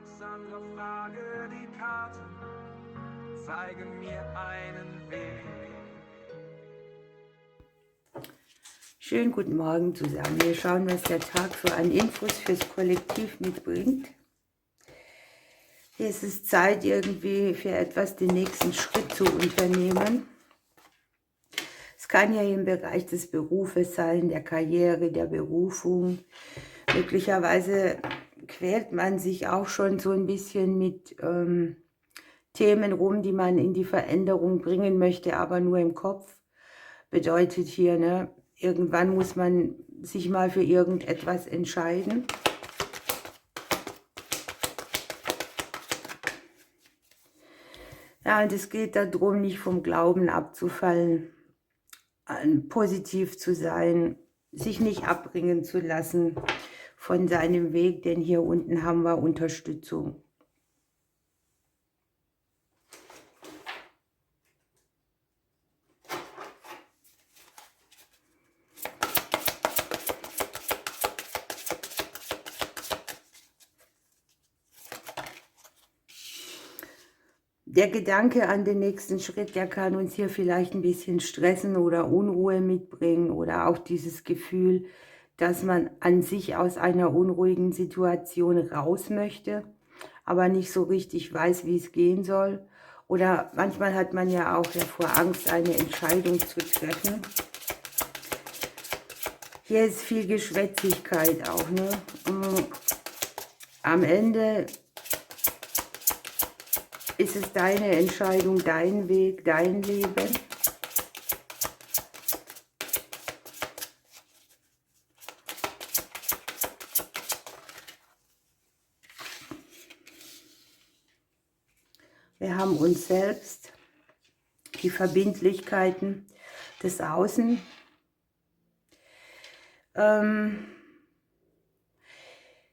Alexander, frage die Karten, zeige mir einen Weg. Schönen guten Morgen zusammen. Wir schauen, was der Tag so an Infos fürs Kollektiv mitbringt. Hier ist es Zeit, irgendwie für etwas den nächsten Schritt zu unternehmen. Es kann ja im Bereich des Berufes sein, der Karriere, der Berufung. Möglicherweise quält man sich auch schon so ein bisschen mit Themen rum, die man in die Veränderung bringen möchte, aber nur im Kopf. Bedeutet hier, ne, irgendwann muss man sich mal für irgendetwas entscheiden. Ja, und es geht darum, nicht vom Glauben abzufallen, positiv zu sein, sich nicht abbringen zu lassen von seinem Weg, denn hier unten haben wir Unterstützung. Der Gedanke an den nächsten Schritt, der kann uns hier vielleicht ein bisschen stressen oder Unruhe mitbringen oder auch dieses Gefühl, dass man an sich aus einer unruhigen Situation raus möchte, aber nicht so richtig weiß, wie es gehen soll. Oder manchmal hat man ja auch davor Angst, eine Entscheidung zu treffen. Hier ist viel Geschwätzigkeit auch, ne? Am Ende ist es deine Entscheidung, dein Weg, dein Leben. Wir haben uns selbst, die Verbindlichkeiten des Außen.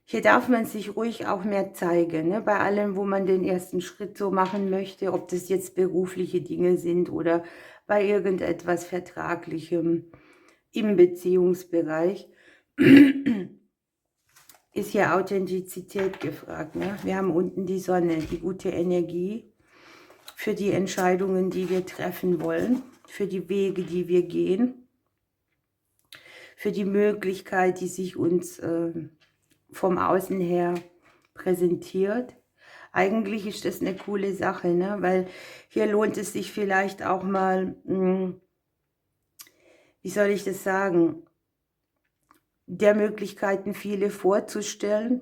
Hier darf man sich ruhig auch mehr zeigen, ne? Bei allem, wo man den ersten Schritt so machen möchte, ob das jetzt berufliche Dinge sind oder bei irgendetwas Vertraglichem im Beziehungsbereich, ist hier Authentizität gefragt, ne? Wir haben unten die Sonne, die gute Energie für die Entscheidungen, die wir treffen wollen, für die Wege, die wir gehen, für die Möglichkeit, die sich uns vom Außen her präsentiert. Eigentlich ist das eine coole Sache, ne? Weil hier lohnt es sich vielleicht auch mal, wie soll ich das sagen, der Möglichkeiten viele vorzustellen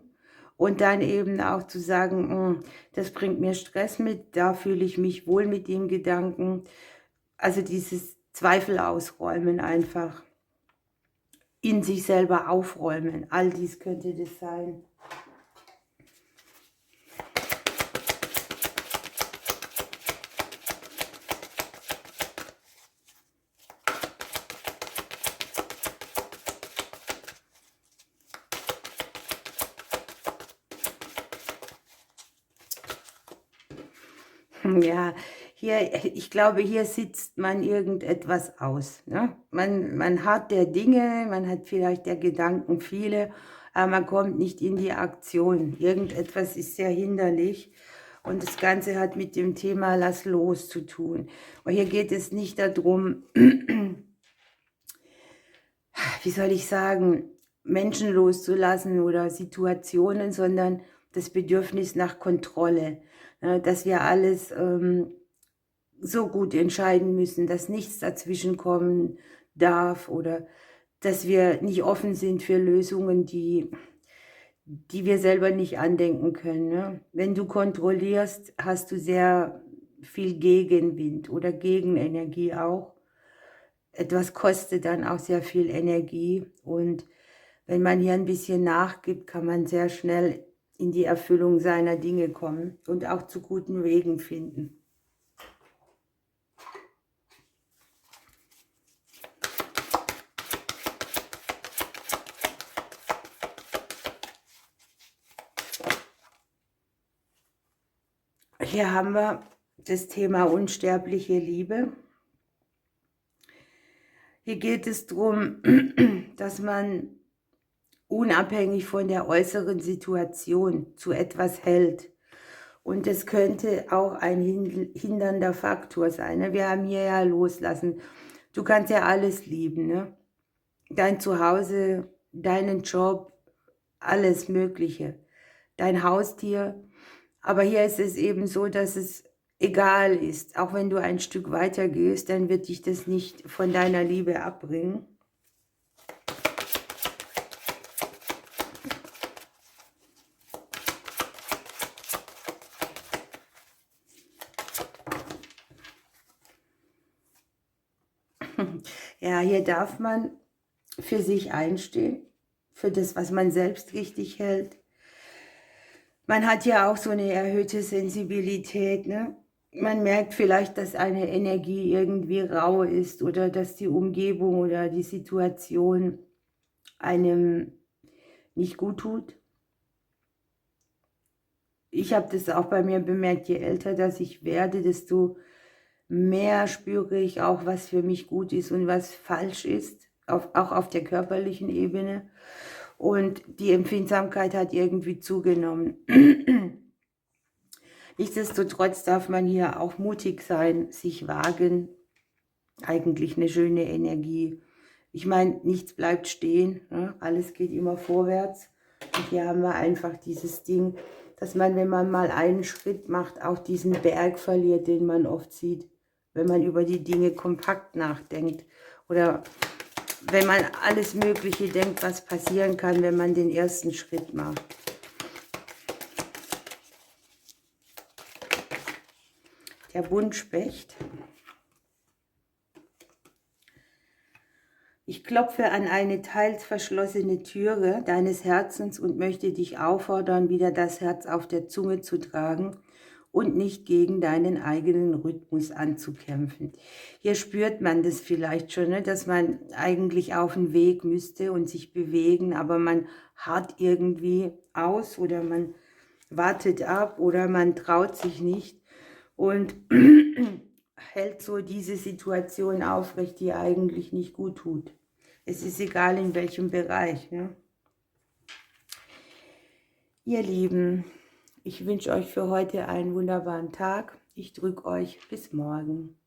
und dann eben auch zu sagen, das bringt mir Stress mit, da fühle ich mich wohl mit dem Gedanken. Also dieses Zweifel ausräumen einfach, in sich selber aufräumen, all dies könnte das sein. Ja, hier, ich glaube, hier sitzt man irgendetwas aus, ne? Man hat der Dinge, man hat vielleicht der Gedanken viele, aber man kommt nicht in die Aktion. Irgendetwas ist sehr hinderlich und das Ganze hat mit dem Thema Lass los zu tun. Und hier geht es nicht darum, wie soll ich sagen, Menschen loszulassen oder Situationen, sondern das Bedürfnis nach Kontrolle, ne, dass wir alles so gut entscheiden müssen, dass nichts dazwischen kommen darf oder dass wir nicht offen sind für Lösungen, die wir selber nicht andenken können, ne? Wenn du kontrollierst, hast du sehr viel Gegenwind oder Gegenenergie auch. Etwas kostet dann auch sehr viel Energie und wenn man hier ein bisschen nachgibt, kann man sehr schnell in die Erfüllung seiner Dinge kommen und auch zu guten Wegen finden. Hier haben wir das Thema unsterbliche Liebe. Hier geht es darum, dass man unabhängig von der äußeren Situation zu etwas hält. Und das könnte auch ein hindernder Faktor sein. Ne? Wir haben hier ja Loslassen. Du kannst ja alles lieben. Ne? Dein Zuhause, deinen Job, alles Mögliche. Dein Haustier. Aber hier ist es eben so, dass es egal ist. Auch wenn du ein Stück weiter gehst, dann wird dich das nicht von deiner Liebe abbringen. Ja, hier darf man für sich einstehen, für das, was man selbst richtig hält. Man hat ja auch so eine erhöhte Sensibilität, ne? Man merkt vielleicht, dass eine Energie irgendwie rau ist oder dass die Umgebung oder die Situation einem nicht gut tut. Ich habe das auch bei mir bemerkt, je älter dass ich werde, desto mehr spüre ich auch, was für mich gut ist und was falsch ist, auch auf der körperlichen Ebene. Und die Empfindsamkeit hat irgendwie zugenommen. Nichtsdestotrotz darf man hier auch mutig sein, sich wagen. Eigentlich eine schöne Energie. Ich meine, nichts bleibt stehen, ne? Alles geht immer vorwärts. Und hier haben wir einfach dieses Ding, dass man, wenn man mal einen Schritt macht, auch diesen Berg verliert, den man oft sieht, wenn man über die Dinge kompakt nachdenkt. Oder wenn man alles Mögliche denkt, was passieren kann, wenn man den ersten Schritt macht. Der Buntspecht. Ich klopfe an eine teils verschlossene Türe deines Herzens und möchte dich auffordern, wieder das Herz auf der Zunge zu tragen und nicht gegen deinen eigenen Rhythmus anzukämpfen. Hier spürt man das vielleicht schon, ne, dass man eigentlich auf den Weg müsste und sich bewegen, aber man harrt irgendwie aus oder man wartet ab oder man traut sich nicht und hält so diese Situation aufrecht, die eigentlich nicht gut tut. Es ist egal, in welchem Bereich. Ne? Ihr Lieben, ich wünsche euch für heute einen wunderbaren Tag. Ich drücke euch bis morgen.